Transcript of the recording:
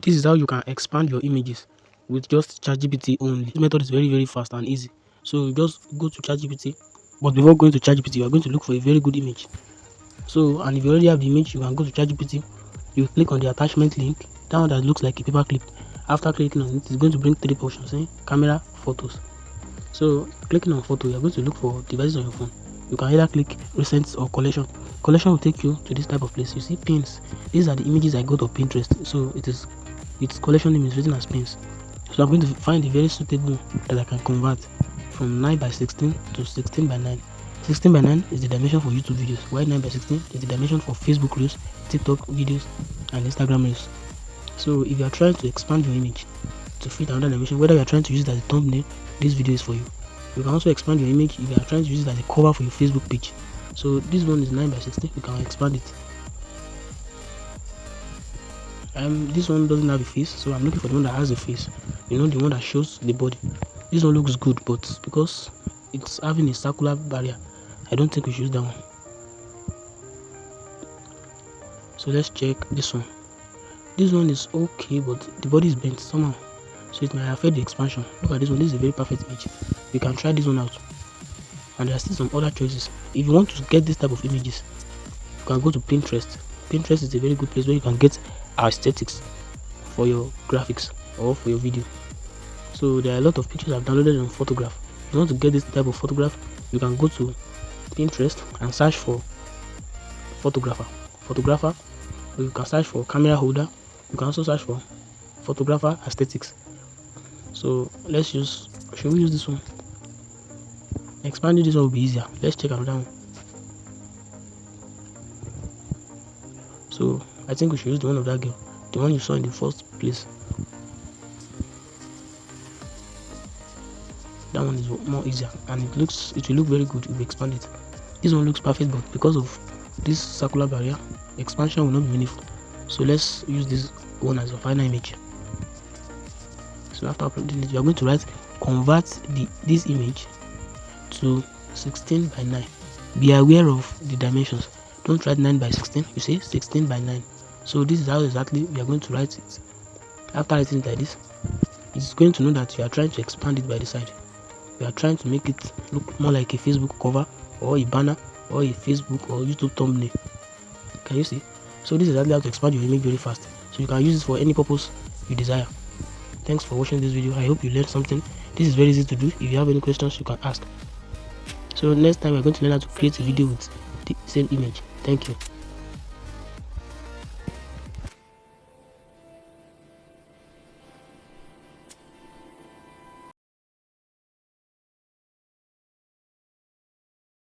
This is how you can expand your images with just ChatGPT only. This method is very fast and easy. So you just go to ChatGPT, but before going to ChatGPT, you are going to look for a very good image. So, and if you already have the image, you can go to ChatGPT. You click on the attachment link, that one that looks like a paper clip. After clicking on it, it's going to bring 3 options: camera, photos. So clicking on photo, you're going to look for devices on your phone. You can either click recent or collection. Collection will take you to this type of place. You see pins. These are the images I got of Pinterest. So its collection name is written as pins. So I'm going to find a very suitable that I can convert from 9 by 16 to 16 by 9. 16 by 9 is the dimension for YouTube videos, while 9 by 16 is the dimension for Facebook Reels, TikTok videos, and Instagram Reels. So if you are trying to expand your image to fit another dimension, whether you are trying to use it as a thumbnail, this video is for you. You can also expand your image if you are trying to use it as a cover for your Facebook page. So this one is 9 by 16, you can expand it. This one doesn't have a face, so I'm looking for the one that has a face. The one that shows the body. This one looks good, but because it's having a circular barrier, I don't think we should use that one. So let's check this one. This one is okay, but the body is bent somehow, so it might affect the expansion. Look at this one. This is a very perfect image. You can try this one out, and there are still some other choices. If you want to get this type of images, you can go to Pinterest. Pinterest is a very good place where you can get aesthetics for your graphics or for your video. So there are a lot of pictures I've downloaded on photograph. If you want to get this type of photograph, you can go to Pinterest and search for photographer, or you can search for camera holder. You can also search for photographer aesthetics. So should we use this one? Expanding this one will be easier. Let's check another one. So I think we should use the one of that girl, the one you saw in the first place. That one is more easier, and it will look very good if we expand it. This one looks perfect, but because of this circular barrier, expansion will not be meaningful. So let's use this one as a final image. So after uploading it, we are going to write convert this image to 16 by 9. Be aware of the dimensions. Don't write 9 by 16, you say 16 by 9. So this is how exactly we are going to write it. After writing it like this, it's going to know that you are trying to expand it by the side. You are trying to make it look more like a Facebook cover, or a banner, or a Facebook or YouTube thumbnail. Can you see? So this is exactly how to expand your image very fast. So you can use it for any purpose you desire. Thanks for watching this video. I hope you learned something. This is very easy to do. If you have any questions, you can ask. So next time we're going to learn how to create a video with the same image. Thank you.